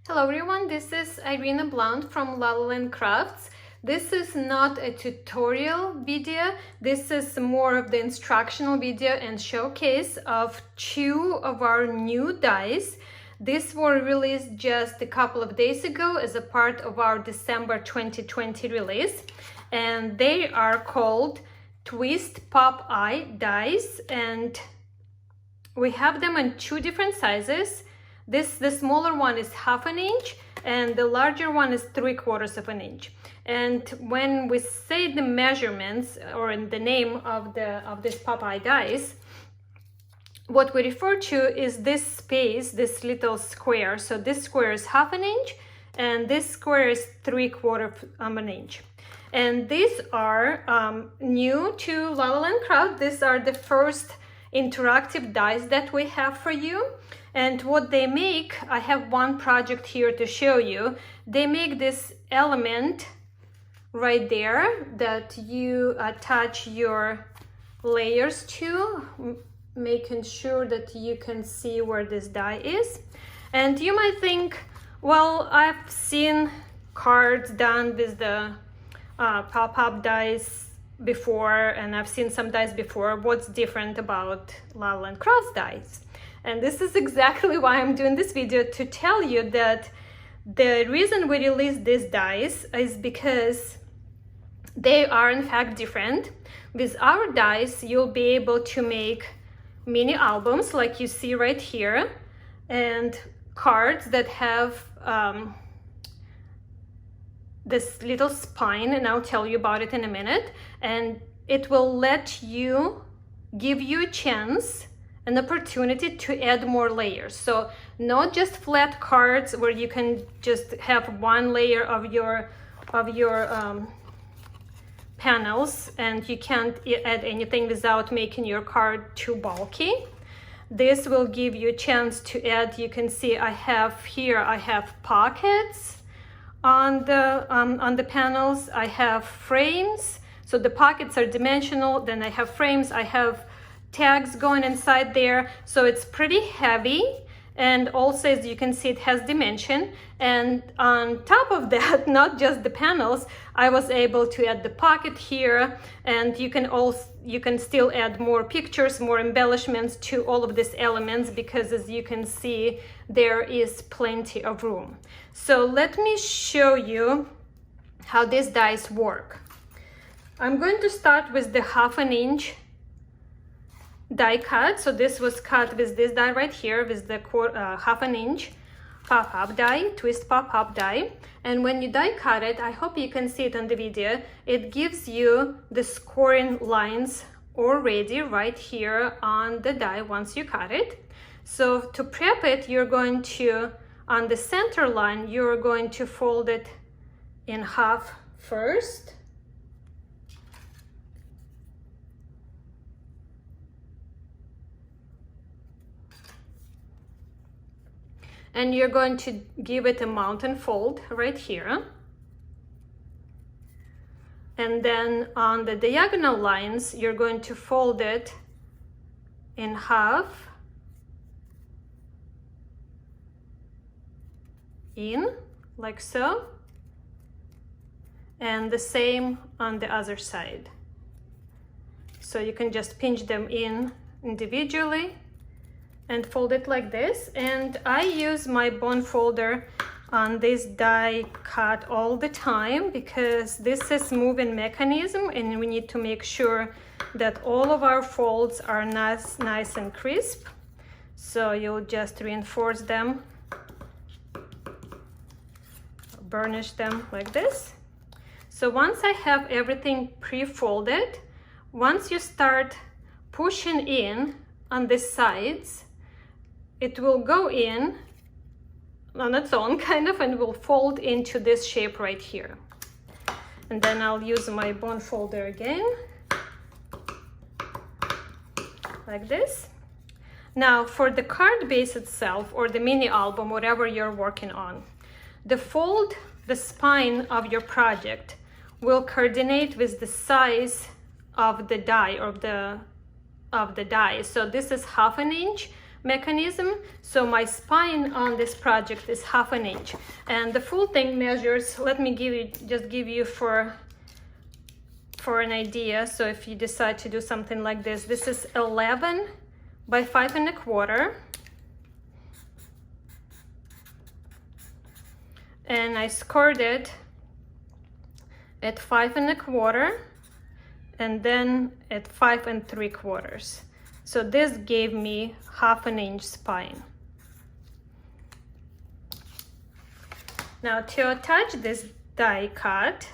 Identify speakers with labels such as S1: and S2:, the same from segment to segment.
S1: Hello everyone, this is Irina Blount from lalalandcrafts. This is not a tutorial video, this is more of the instructional video and showcase of two of our new dies. These were released just a couple of days ago as a part of our December 2020 release, and they are called Twist Pop Eye dies, and we have them in two different sizes. The smaller one is 1/2 inch and the larger one is 3/4 of an inch. And when we say the measurements or in the name of this Popeye dies, what we refer to is this space, this little square. So this square is 1/2 inch and this square is 3/4 of an inch. And these are new to lalalandcrafts. These are the first interactive dies that we have for you. And what they make, I have one project here to show you. They make this element right there that you attach your layers to, making sure that you can see where this die is. And you might think, well, I've seen cards done with the pop-up dies before, and I've seen some dies before. What's different about lalalandcrafts dies? And this is exactly why I'm doing this video, to tell you that the reason we released these dies is because they are in fact different. With our dies, you'll be able to make mini albums like you see right here, and cards that have this little spine, and I'll tell you about it in a minute. And it will give you a chance, an opportunity to add more layers. So not just flat cards where you can just have one layer of your panels and you can't add anything without making your card too bulky. This will give you a chance to add. You can see I have pockets on the panels. I have frames, so the pockets are dimensional. Then I have frames. I have tags going inside there, so it's pretty heavy, and also as you can see it has dimension. And on top of that, not just the panels, I was able to add the pocket here, and you can still add more pictures, more embellishments to all of these elements, because as you can see there is plenty of room. So let me show you how these dies work. I'm going to start with the 1/2 inch die cut. So this was cut with this die right here, with the 1/2 inch pop-up die, twist pop-up die. And when you die cut it, I hope you can see it on the video, it gives you the scoring lines already right here on the die once you cut it. So to prep it, you're going to, on the center line, you're going to fold it in half first. And you're going to give it a mountain fold right here. And then on the diagonal lines, you're going to fold it in half, like so. And the same on the other side. So you can just pinch them in individually and fold it like this. And I use my bone folder on this die cut all the time, because this is moving mechanism and we need to make sure that all of our folds are nice and crisp. So you'll just reinforce them, burnish them like this. So once I have everything pre-folded, once you start pushing in on the sides, it will go in on its own kind of, and will fold into this shape right here. And then I'll use my bone folder again, like this. Now for the card base itself, or the mini album, whatever you're working on, the spine of your project will coordinate with the size of the die, or of the die. So this is 1/2 inch, mechanism. So my spine on this project is 1/2 inch, and the full thing measures, let me give you for an idea. So if you decide to do something like this is 11 by 5 1/4, and I scored it at 5 1/4 and then at 5 3/4. So this gave me 1/2 inch spine. Now to attach this die cut,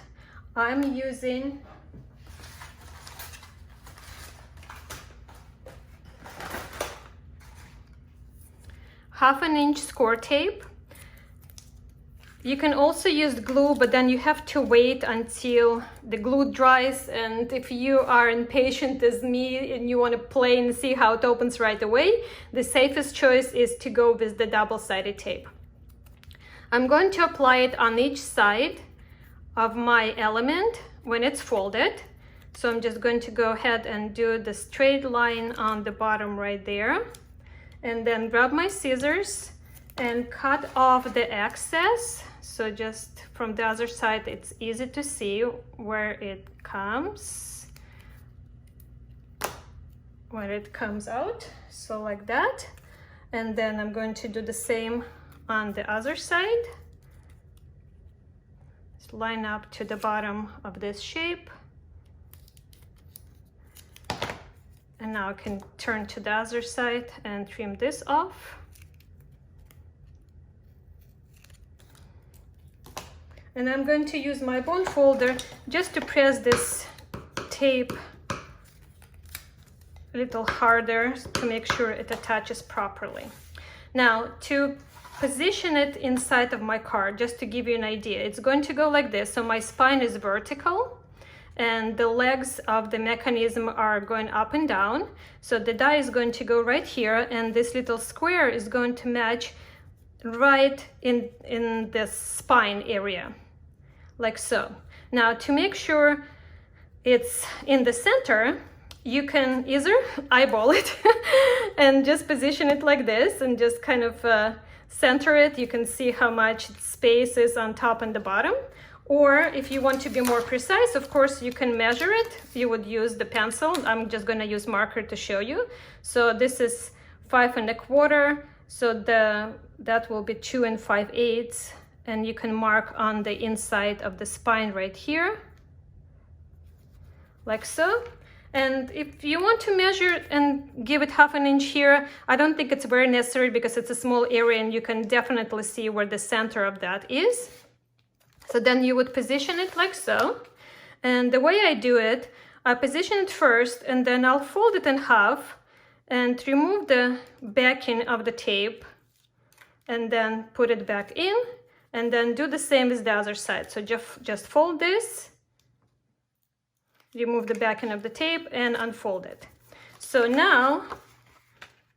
S1: I'm using half an inch score tape. You can also use glue, but then you have to wait until the glue dries, and if you are impatient as me and you want to play and see how it opens right away, the safest choice is to go with the double-sided tape. I'm going to apply it on each side of my element when it's folded. So I'm just going to go ahead and do the straight line on the bottom right there, and then grab my scissors and cut off the excess. So just from the other side, it's easy to see where it comes out, so like that. And then I'm going to do the same on the other side. Just line up to the bottom of this shape. And now I can turn to the other side and trim this off. And I'm going to use my bone folder just to press this tape a little harder to make sure it attaches properly. Now to position it inside of my card, just to give you an idea, it's going to go like this. So my spine is vertical and the legs of the mechanism are going up and down. So the die is going to go right here, and this little square is going to match right in the spine area, like so. Now to make sure it's in the center, you can either eyeball it and just position it like this and just kind of center it. You can see how much space is on top and the bottom. Or if you want to be more precise, of course, you can measure it. You would use the pencil. I'm just going to use marker to show you. So this is 5 1/4. So that will be 2 5/8. And you can mark on the inside of the spine right here, like so. And if you want to measure and give it 1/2 inch here, I don't think it's very necessary because it's a small area and you can definitely see where the center of that is. So then you would position it like so. And the way I do it, I position it first and then I'll fold it in half and remove the backing of the tape and then put it back in, and then do the same as the other side. So just fold this, remove the backing of the tape and unfold it. So now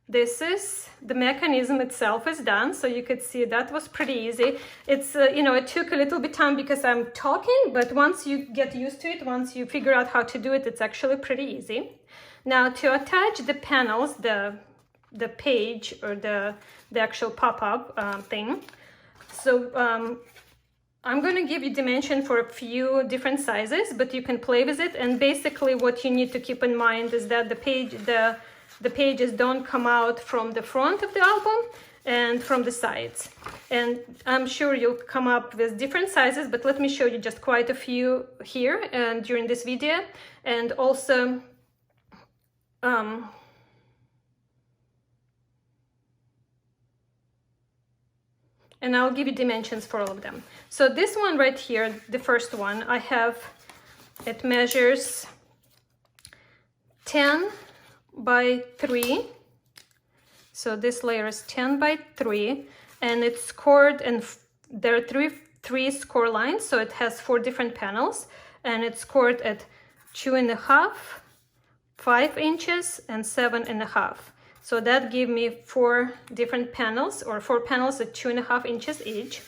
S1: this is the mechanism itself is done. So you could see that was pretty easy. It's it took a little bit time because I'm talking, but once you get used to it, once you figure out how to do it, it's actually pretty easy. Now to attach the panels, the page or the actual pop-up thing. So I'm going to give you dimension for a few different sizes, but you can play with it. And basically what you need to keep in mind is that the pages don't come out from the front of the album and from the sides. And I'm sure you'll come up with different sizes, but let me show you just quite a few here and during this video. And also and I'll give you dimensions for all of them. So this one right here, the first one, it measures 10 by 3. So this layer is 10 by 3, and it's scored, and there are three score lines, so it has 4 different panels, and it's scored at 2.5, 5 inches, and 7.5. So that gave me 4 different panels, or 4 panels at 2.5 inches each.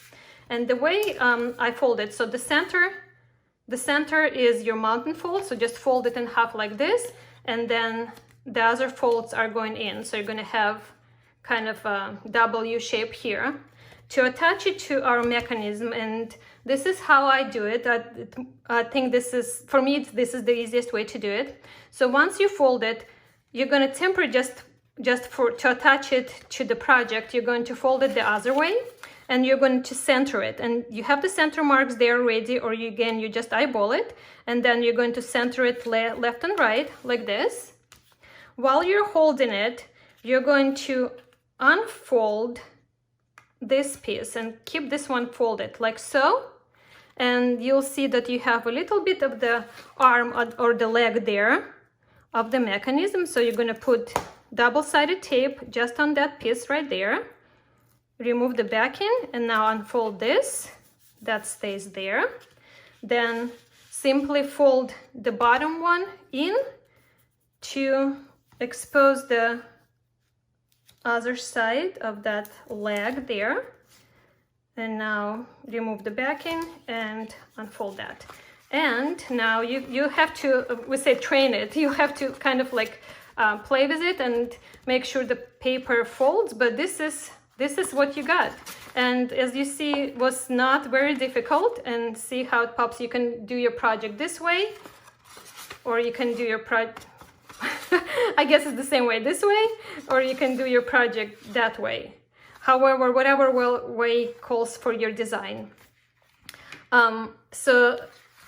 S1: And the way I fold it, so the center is your mountain fold, so just fold it in half like this, and then the other folds are going in. So you're going to have kind of a W shape here to attach it to our mechanism. And this is how I do it. I think this is, for me, this is the easiest way to do it. So once you fold it, you're going to temper to attach it to the project. You're going to fold it the other way, and you're going to center it. And you have the center marks there ready, or you just eyeball it, and then you're going to center it left and right like this. While you're holding it, you're going to unfold this piece and keep this one folded like so, and you'll see that you have a little bit of the arm or the leg there of the mechanism. So you're going to put double-sided tape just on that piece right there, remove the backing, and now unfold this. That stays there. Then simply fold the bottom one in to expose the other side of that leg there. And now remove the backing and unfold that. And now you have to, we say train it, you have to kind of like play with it and make sure the paper folds, but this is what you got. And as you see, it was not very difficult, and see how it pops. You can do your project this way, or you can do your I guess it's the same way this way, or you can do your project that way. However, whatever way calls for your design. So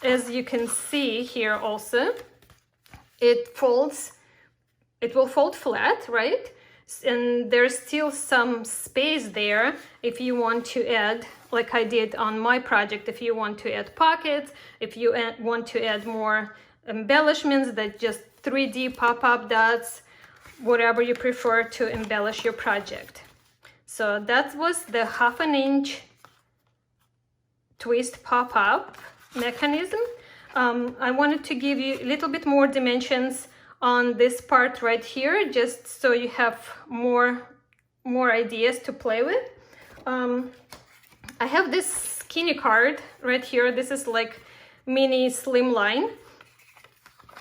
S1: as you can see here also, it will fold flat, right? And there's still some space there if you want to add, like I did on my project, if you want to add pockets, if you want to add more embellishments that just 3D pop-up dots, whatever you prefer to embellish your project. So that was the 1/2 inch twist pop-up mechanism. I wanted to give you a little bit more dimensions on this part right here, just so you have more ideas to play with. I have this skinny card right here. This is like mini slimline.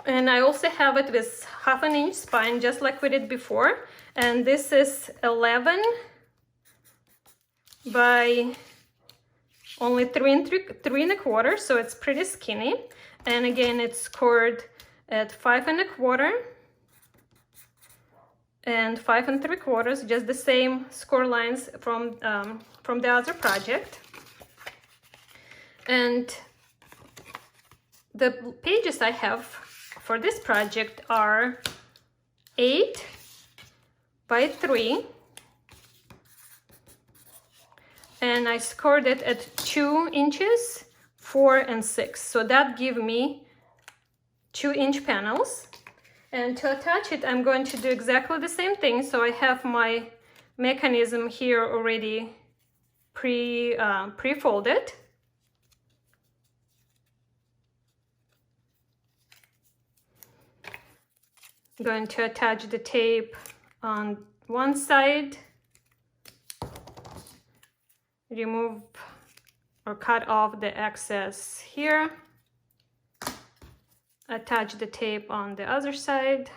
S1: And I also have it with 1/2 inch spine, just like we did before. And this is 11 by only 3 1/4, so it's pretty skinny. And again, it's scored at 5 1/4 and 5 3/4, just the same score lines from the other project. And the pages I have for this project are 8 by 3, and I scored it at 2 inches, 4 and 6. So that give me 2-inch panels. And to attach it, I'm going to do exactly the same thing. So I have my mechanism here already pre-folded. I'm going to attach the tape on one side, remove or cut off the excess here, attach the tape on the other side,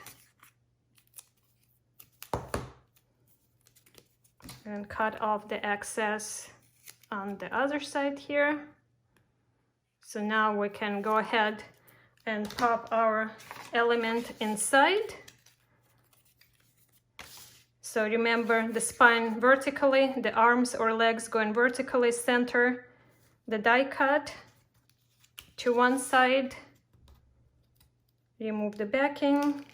S1: and cut off the excess on the other side here. So now we can go ahead and pop our element inside. So remember, the spine vertically, the arms or legs going vertically, center the die cut to one side, remove the backing,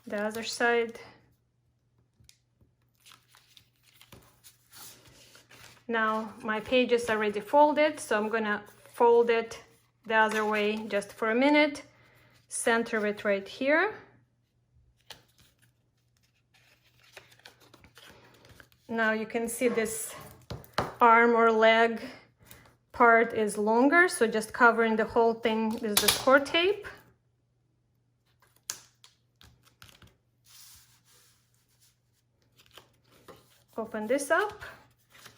S1: the other side. Now my pages are already folded, so I'm gonna fold it the other way just for a minute, center it right here. Now you can see this arm or leg part is longer, so just covering the whole thing with the score tape. Open this up.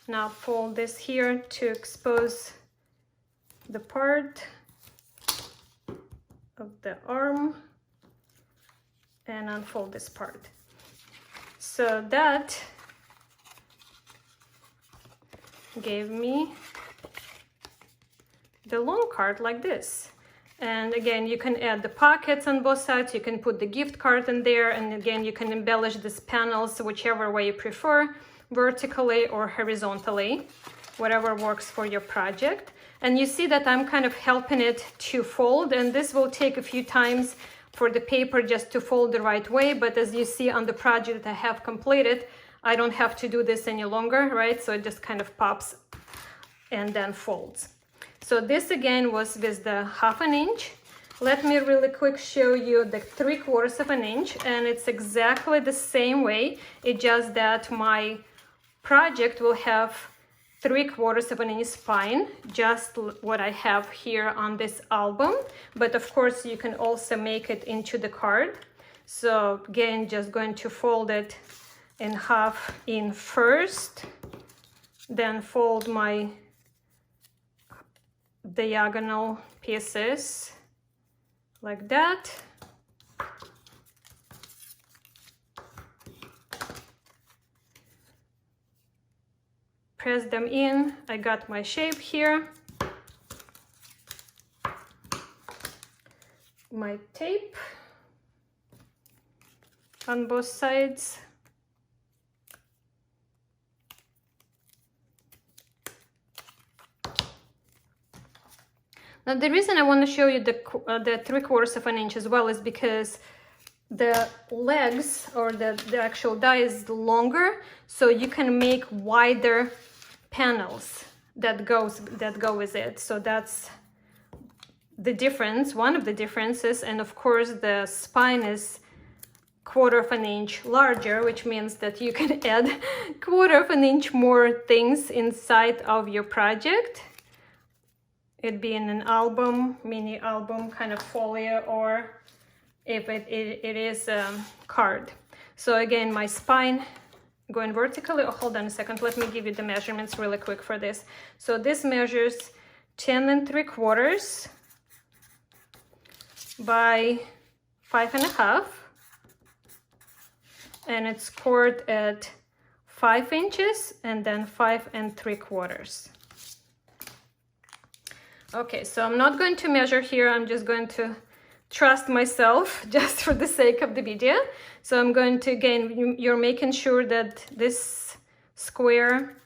S1: Now fold this here to expose the part. of the arm and unfold this part. So that gave me the long card like this. And again, you can add the pockets on both sides, you can put the gift card in there, and again, you can embellish these panels whichever way you prefer, vertically or horizontally, whatever works for your project. And you see that I'm kind of helping it to fold, and this will take a few times for the paper just to fold the right way, but as you see on the project that I have completed, I don't have to do this any longer, right? So it just kind of pops and then folds. So this again was with the 1/2 inch. Let me really quick show you the 3/4 inch, and it's exactly the same way. It's just that my project will have 3/4 inch spine, just what I have here on this album. But of course, you can also make it into the card. So again, just going to fold it in half in first, then fold my diagonal pieces like that. Press them in. I got my shape here. My tape on both sides. Now the reason I want to show you the 3/4 inch as well is because the legs or the actual die is longer, so you can make wider panels that go with it. So that's the difference, one of the differences. And of course the spine is 1/4 inch larger, which means that you can add 1/4 inch more things inside of your project. It being an album, mini album kind of folio, or if it is a card. So again, my spine going vertically. Oh, hold on a second, let me give you the measurements really quick for this. So this measures 10 3/4 by 5.5, and it's scored at 5 inches and then 5 3/4. Okay, so I'm not going to measure here, I'm just going to trust myself just for the sake of the video. So I'm going to, again, you're making sure that this square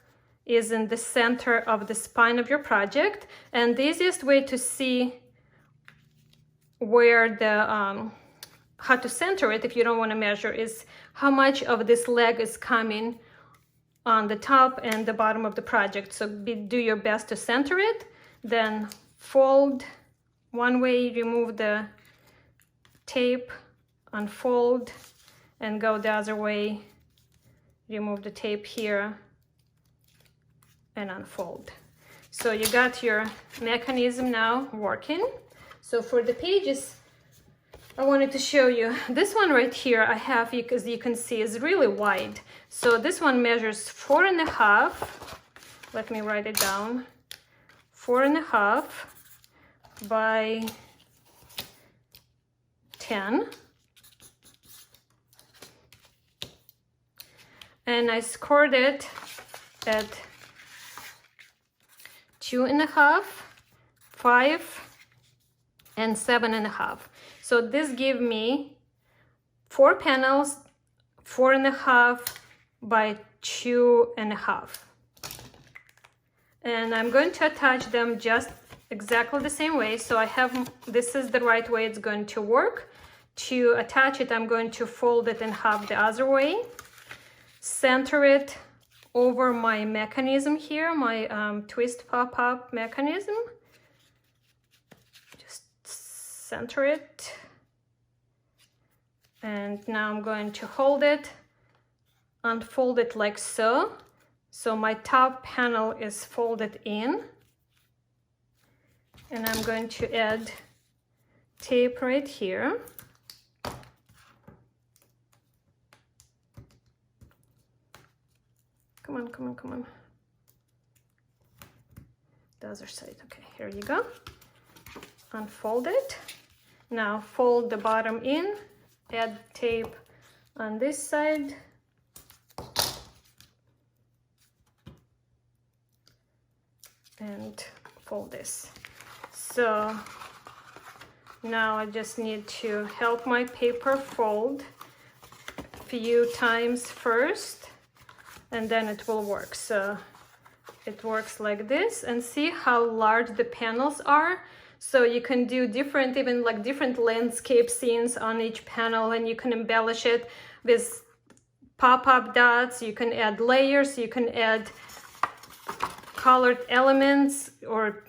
S1: is in the center of the spine of your project. And the easiest way to see where the, how to center it if you don't want to measure is how much of this leg is coming on the top and the bottom of the project. So do your best to center it, then fold one way, remove the tape, unfold, and go the other way, remove the tape here and unfold. So you got your mechanism now working. So for the pages, I wanted to show you this one right here. I have, because you can see, is really wide. So this one measures 4.5. Let me write it down. 4.5 by 10. And I scored it at 2.5, 5, and 7.5. So this gives me 4 panels, 4.5 by 2.5. And I'm going to attach them just exactly the same way. So I have, this is the right way it's going to work. To attach it, I'm going to fold it in half the other way, center it over my mechanism here, my twist pop-up mechanism. Just center it. And now I'm going to hold it, unfold it like so. So my top panel is folded in. And I'm going to add tape right here. Come on, come on, come on. The other side. Okay, here you go. Unfold it. Now fold the bottom in, add tape on this side. And fold this. So now I just need to help my paper fold a few times first, and then it will work. So it works like this, and see how large the panels are. So you can do different, even like different landscape scenes on each panel, and you can embellish it with pop-up dots. You can add layers, you can add colored elements or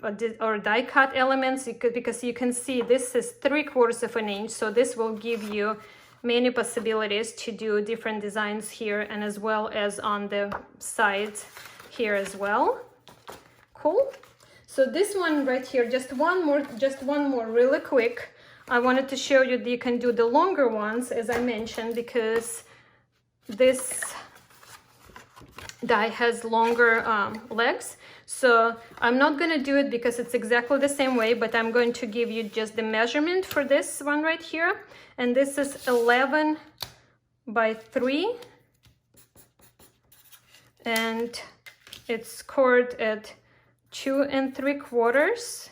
S1: die cut elements, because you can see this is 3/4 of an inch, so this will give you many possibilities to do different designs here, and as well as on the sides here as well. Cool. So this one right here, just one more really quick. I wanted to show you that you can do the longer ones, as I mentioned, because this die has longer legs. So I'm not going to do it because it's exactly the same way, but I'm going to give you just the measurement for this one right here. And this is 11 by 3. And it's scored at 2 3/4,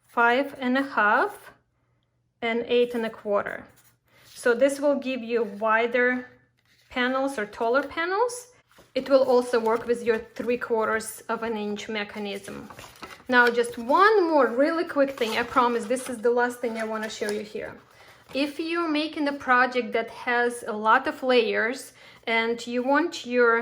S1: 5 1/2, and 8 1/4. So this will give you wider panels or taller panels. It will also work with your 3/4 of an inch mechanism. Now just one more really quick thing, I promise this is the last thing I want to show you here. If you're making a project that has a lot of layers and you want your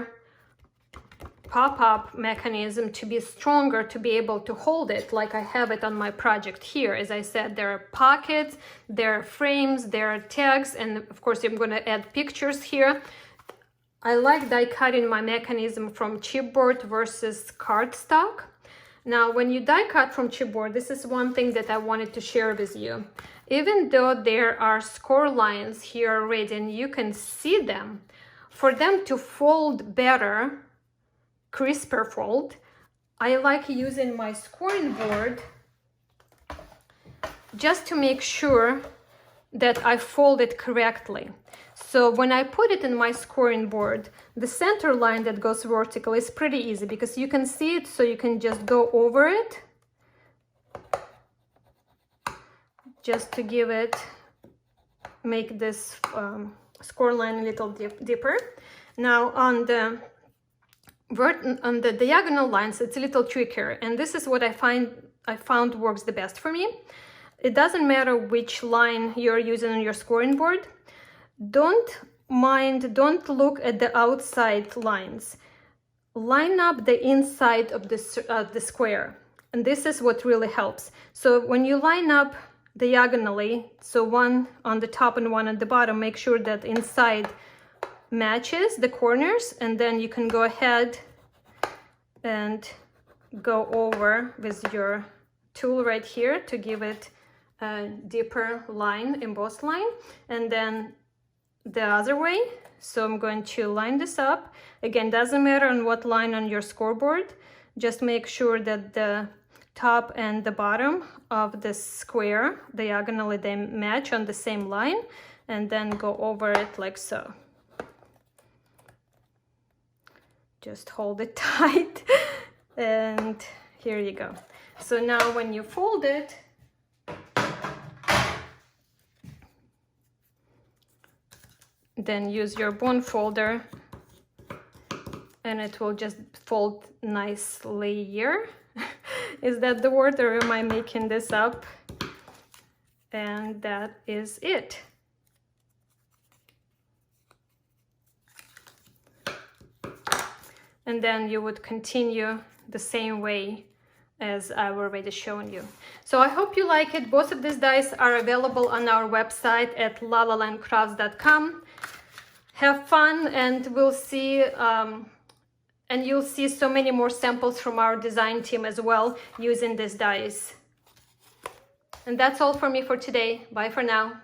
S1: pop-up mechanism to be stronger, to be able to hold it like I have it on my project here. As I said, there are pockets, there are frames, there are tags, and of course I'm going to add pictures here. I like die cutting my mechanism from chipboard versus cardstock. Now when you die cut from chipboard, this is one thing that I wanted to share with you. Even though there are score lines here already and you can see them, for them to fold better, crisper fold, I like using my scoring board just to make sure that I fold it correctly. So when I put it in my scoring board, the center line that goes vertical is pretty easy because you can see it, so you can just go over it just to give it, make this score line a little deeper. Now on the diagonal lines, it's a little trickier, and this is what I found works the best for me. It doesn't matter which line you're using on your scoring board. Don't look at the outside lines. Line up the inside of the square, and this is what really helps. So when you line up diagonally, so one on the top and one at the bottom, make sure that inside matches the corners, and then you can go ahead and go over with your tool right here to give it a deeper line, embossed line, and then the other way. So I'm going to line this up. Again, doesn't matter on what line on your scoreboard, just make sure that the top and the bottom of the square diagonally they match on the same line, and then go over it like so. Just hold it tight, and here you go. So now when you fold it, then use your bone folder, and it will just fold nicely here. Is that the word, or am I making this up? And that is it. And then you would continue the same way as I've already shown you. So I hope you like it. Both of these dies are available on our website at lalalandcrafts.com. Have fun, and we'll see, and you'll see so many more samples from our design team as well using these dies. And that's all for me for today. Bye for now.